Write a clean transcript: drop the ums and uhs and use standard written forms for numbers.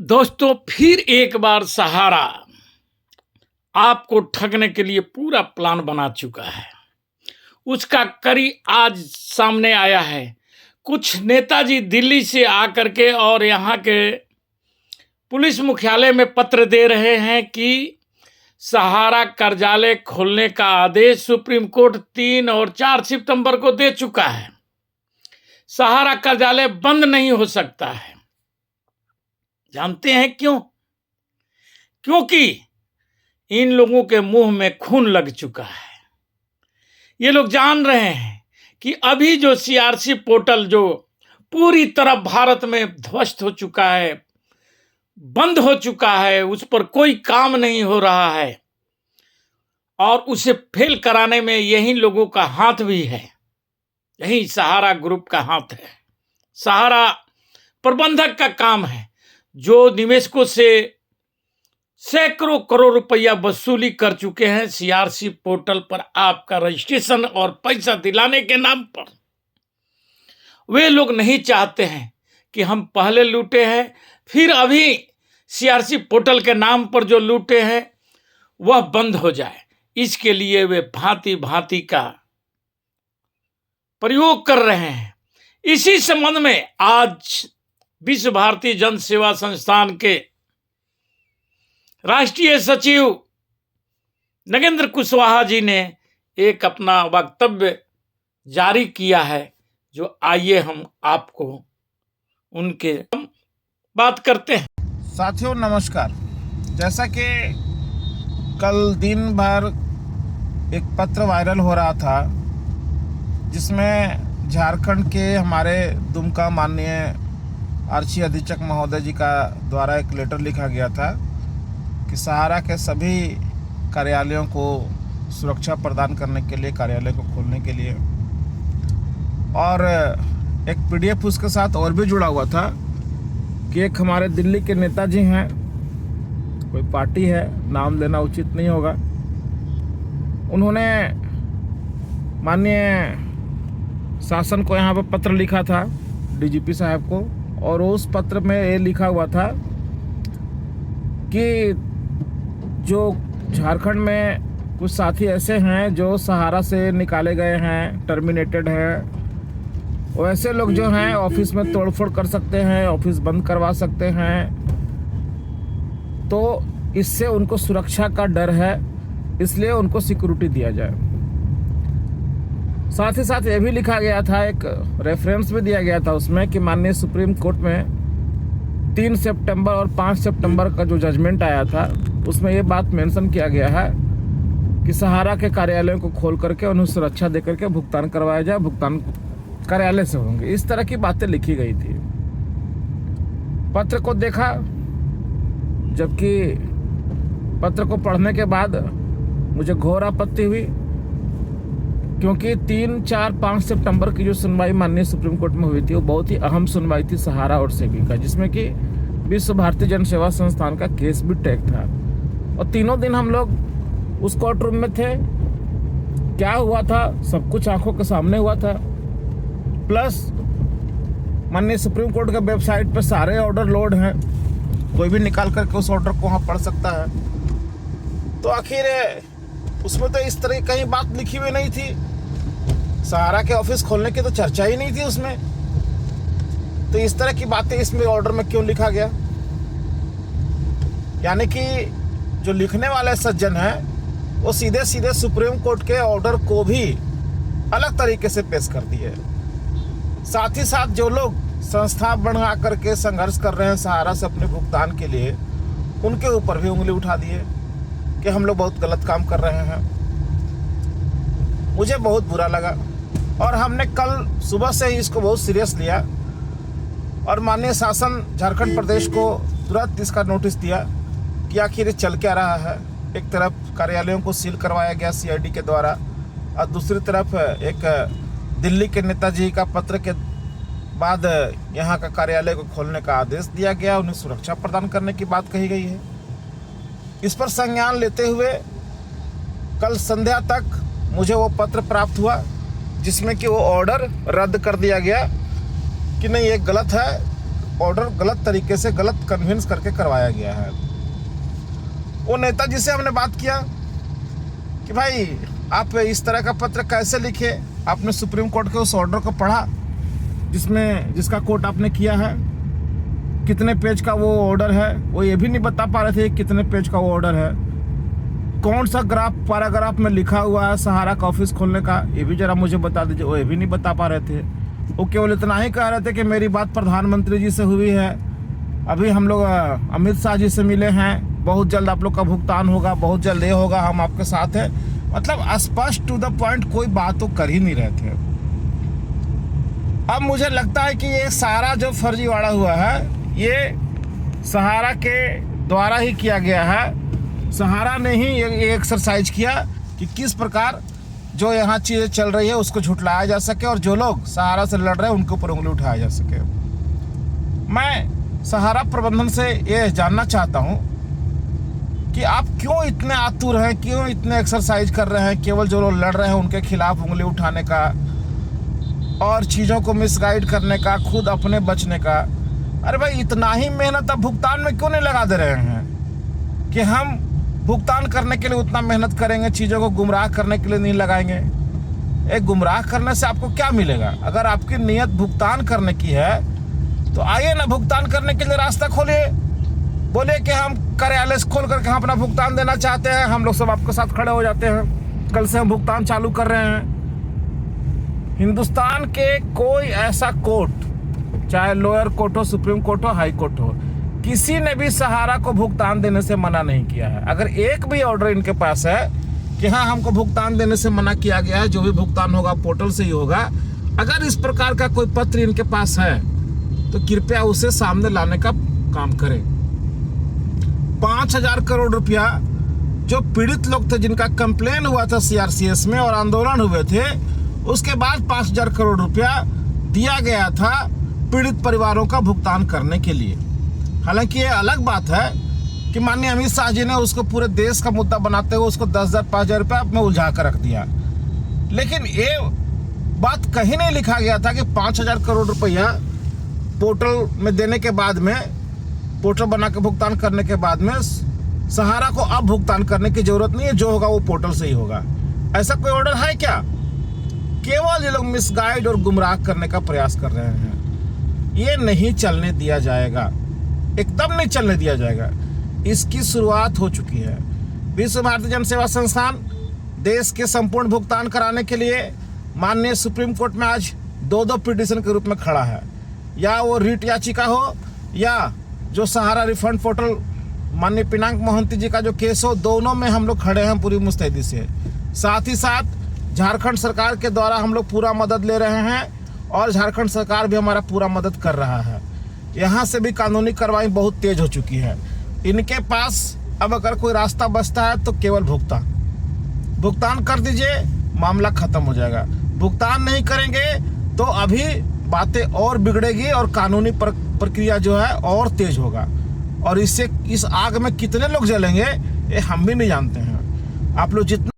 दोस्तों, फिर एक बार सहारा आपको ठगने के लिए पूरा प्लान बना चुका है। उसका कड़ी आज सामने आया है। कुछ नेताजी दिल्ली से आकर के और यहाँ के पुलिस मुख्यालय में पत्र दे रहे हैं कि सहारा कार्यालय खोलने का आदेश सुप्रीम कोर्ट 3 और 4 सितंबर को दे चुका है। सहारा कार्यालय बंद नहीं हो सकता है। जानते हैं क्यों? क्योंकि इन लोगों के मुंह में खून लग चुका है। ये लोग जान रहे हैं कि अभी जो सीआरसी पोर्टल जो पूरी तरह भारत में ध्वस्त हो चुका है, बंद हो चुका है, उस पर कोई काम नहीं हो रहा है और उसे फेल कराने में यही लोगों का हाथ भी है। यही सहारा ग्रुप का हाथ है। सहारा प्रबंधक का काम है जो निवेशकों से सैकड़ों करोड़ रुपया वसूली कर चुके हैं सीआरसी पोर्टल पर आपका रजिस्ट्रेशन और पैसा दिलाने के नाम पर। वे लोग नहीं चाहते हैं कि हम पहले लूटे हैं, फिर अभी सीआरसी पोर्टल के नाम पर जो लूटे हैं वह बंद हो जाए। इसके लिए वे भांति भांति का प्रयोग कर रहे हैं। इसी संबंध में आज विश्व भारती जन सेवा संस्थान के राष्ट्रीय सचिव नगेंद्र कुशवाहा जी ने एक अपना वक्तव्य जारी किया है, जो आइए हम आपको उनके बात करते हैं। साथियों नमस्कार। जैसा कि कल दिन भर एक पत्र वायरल हो रहा था जिसमें झारखंड के हमारे दुमका माननीय आरक्षी अधीक्षक महोदय जी का द्वारा एक लेटर लिखा गया था कि सहारा के सभी कार्यालयों को सुरक्षा प्रदान करने के लिए, कार्यालय को खोलने के लिए, और एक पीडीएफ उसके साथ और भी जुड़ा हुआ था कि एक हमारे दिल्ली के नेताजी हैं, कोई पार्टी है, नाम लेना उचित नहीं होगा, उन्होंने माननीय शासन को यहाँ पर पत्र लिखा था, डीजीपी साहब को, और उस पत्र में ये लिखा हुआ था कि जो झारखंड में कुछ साथी ऐसे हैं जो सहारा से निकाले गए हैं, टर्मिनेटेड हैं, वैसे लोग जो हैं ऑफिस में तोड़फोड़ कर सकते हैं, ऑफिस बंद करवा सकते हैं, तो इससे उनको सुरक्षा का डर है, इसलिए उनको सिक्योरिटी दिया जाए। साथ ही साथ ये भी लिखा गया था, एक रेफरेंस भी दिया गया था उसमें कि माननीय सुप्रीम कोर्ट में 3 सितंबर और 5 सितंबर का जो जजमेंट आया था उसमें ये बात मेंशन किया गया है कि सहारा के कार्यालयों को खोल करके उन्हें सुरक्षा देकर के भुगतान करवाया जाए, भुगतान कार्यालय से होंगे। इस तरह की बातें लिखी गई थी। पत्र को देखा, जबकि पत्र को पढ़ने के बाद मुझे घोर आपत्ति हुई, क्योंकि 3, 4, 5 सितंबर की जो सुनवाई माननीय सुप्रीम कोर्ट में हुई थी वो बहुत ही अहम सुनवाई थी सहारा और सेबी का, जिसमें कि विश्व भारती जन सेवा संस्थान का केस भी टैग था। और तीनों दिन हम लोग उस कोर्ट रूम में थे। क्या हुआ था सब कुछ आंखों के सामने हुआ था। प्लस माननीय सुप्रीम कोर्ट के वेबसाइट पर सारे ऑर्डर लोड हैं, कोई भी निकाल करके उस ऑर्डर को वहाँ पढ़ सकता है। तो आखिर उसमें तो इस तरह की कहीं बात लिखी हुई नहीं थी। सहारा के ऑफिस खोलने की तो चर्चा ही नहीं थी उसमें। तो इस तरह की बातें इसमें ऑर्डर में क्यों लिखा गया? यानी कि जो लिखने वाले सज्जन हैं वो सीधे सीधे सुप्रीम कोर्ट के ऑर्डर को भी अलग तरीके से पेश कर दिए। साथ ही साथ जो लोग संस्था बना करके संघर्ष कर रहे हैं सहारा से अपने भुगतान के लिए, उनके ऊपर भी उंगली उठा दिए कि हम लोग बहुत गलत काम कर रहे हैं। मुझे बहुत बुरा लगा और हमने कल सुबह से ही इसको बहुत सीरियस लिया और माननीय शासन झारखंड प्रदेश को तुरंत इसका नोटिस दिया कि आखिर चल क्या रहा है। एक तरफ कार्यालयों को सील करवाया गया सीआईडी के द्वारा और दूसरी तरफ एक दिल्ली के नेताजी का पत्र के बाद यहाँ का कार्यालय को खोलने का आदेश दिया गया, उन्हें सुरक्षा प्रदान करने की बात कही गई है। इस पर संज्ञान लेते हुए कल संध्या तक मुझे वो पत्र प्राप्त हुआ जिसमें कि वो ऑर्डर रद्द कर दिया गया कि नहीं, ये गलत है, ऑर्डर गलत तरीके से, गलत कन्विंस करके करवाया गया है। वो नेताजी से हमने बात किया कि भाई आप इस तरह का पत्र कैसे लिखे। आपने सुप्रीम कोर्ट के उस ऑर्डर को पढ़ा जिसका कोर्ट आपने किया है, कितने पेज का वो ऑर्डर है। वो ये भी नहीं बता पा रहे थे कितने पेज का वो ऑर्डर है, कौन सा पैराग्राफ में लिखा हुआ है सहारा का ऑफिस खोलने का, ये भी जरा मुझे बता दीजिए। वो ये भी नहीं बता पा रहे थे। वो केवल इतना ही कह रहे थे कि मेरी बात प्रधानमंत्री जी से हुई है, अभी हम लोग अमित शाह जी से मिले हैं, बहुत जल्द आप लोग का भुगतान होगा, बहुत जल्द ये होगा, हम आपके साथ हैं। मतलब स्पष्ट टू द पॉइंट कोई बात तो कर ही नहीं रहे थे। अब मुझे लगता है कि ये सारा जो फर्जीवाड़ा हुआ है ये सहारा के द्वारा ही किया गया है। सहारा ने ही ये एक्सरसाइज किया कि किस प्रकार जो यहाँ चीज़ें चल रही है उसको झुटलाया जा सके और जो लोग सहारा से लड़ रहे हैं उनके ऊपर उंगली उठाया जा सके। मैं सहारा प्रबंधन से ये जानना चाहता हूँ कि आप क्यों इतने आतुर हैं, क्यों इतने एक्सरसाइज कर रहे हैं केवल जो लोग लड़ रहे हैं उनके खिलाफ उंगली उठाने का और चीज़ों को मिसगाइड करने का, खुद अपने बचने का। अरे भाई इतना ही मेहनत आप भुगतान में क्यों नहीं लगा दे रहे हैं कि हम भुगतान करने के लिए उतना मेहनत करेंगे, चीज़ों को गुमराह करने के लिए नहीं लगाएंगे। एक गुमराह करने से आपको क्या मिलेगा? अगर आपकी नीयत भुगतान करने की है तो आइए ना, भुगतान करने के लिए रास्ता खोलिए, बोले कि हम कार्यालय खोल करके हम अपना भुगतान देना चाहते हैं, हम लोग सब आपके साथ खड़े हो जाते हैं, कल से हम भुगतान चालू कर रहे हैं। हिंदुस्तान के कोई ऐसा कोर्ट, चाहे लोअर कोर्ट हो, सुप्रीम कोर्ट हो, हाई कोर्ट हो, किसी ने भी सहारा को भुगतान देने से मना नहीं किया है। अगर एक भी ऑर्डर इनके पास है कि हाँ हमको भुगतान देने से मना किया गया है, जो भी भुगतान होगा पोर्टल से ही होगा, अगर इस प्रकार का कोई पत्र इनके पास है तो कृपया उसे सामने लाने का काम करें। 5,000 करोड़ रुपया जो पीड़ित लोग थे, जिनका कंप्लेन हुआ था सीआरसीएस में और आंदोलन हुए थे, उसके बाद 5,000 करोड़ रुपया दिया गया था पीड़ित परिवारों का भुगतान करने के लिए। हालांकि ये अलग बात है कि माननीय अमित शाह जी ने उसको पूरे देश का मुद्दा बनाते हुए उसको 10,000 5,000 रुपया में उलझा कर रख दिया, लेकिन ये बात कहीं नहीं लिखा गया था कि 5,000 करोड़ रुपया पोर्टल में देने के बाद में, पोर्टल बना के भुगतान करने के बाद में सहारा को अब भुगतान करने की जरूरत नहीं है, जो होगा वो पोर्टल से ही होगा। ऐसा कोई ऑर्डर है क्या? केवल ये लोग मिसगाइड और गुमराह करने का प्रयास कर रहे हैं। ये नहीं चलने दिया जाएगा, एकदम नहीं चलने दिया जाएगा। इसकी शुरुआत हो चुकी है। विश्व भारती जन सेवा संस्थान देश के संपूर्ण भुगतान कराने के लिए माननीय सुप्रीम कोर्ट में आज 2-2 पिटीशन के रूप में खड़ा है। या वो रिट याचिका हो या जो सहारा रिफंड पोर्टल माननीय पिनाक मोहंती जी का जो केस हो, दोनों में हम लोग खड़े हैं पूरी मुस्तैदी से। साथ ही साथ झारखंड सरकार के द्वारा हम लोग पूरा मदद ले रहे हैं और झारखंड सरकार भी हमारा पूरा मदद कर रहा है। यहाँ से भी कानूनी कार्रवाई बहुत तेज हो चुकी है। इनके पास अब अगर कोई रास्ता बचता है तो केवल भुगतान कर दीजिए, मामला खत्म हो जाएगा। भुगतान नहीं करेंगे तो अभी बातें और बिगड़ेगी और कानूनी प्रक्रिया जो है और तेज होगा, और इससे इस आग में कितने लोग जलेंगे ये हम भी नहीं जानते हैं। आप लोग जितना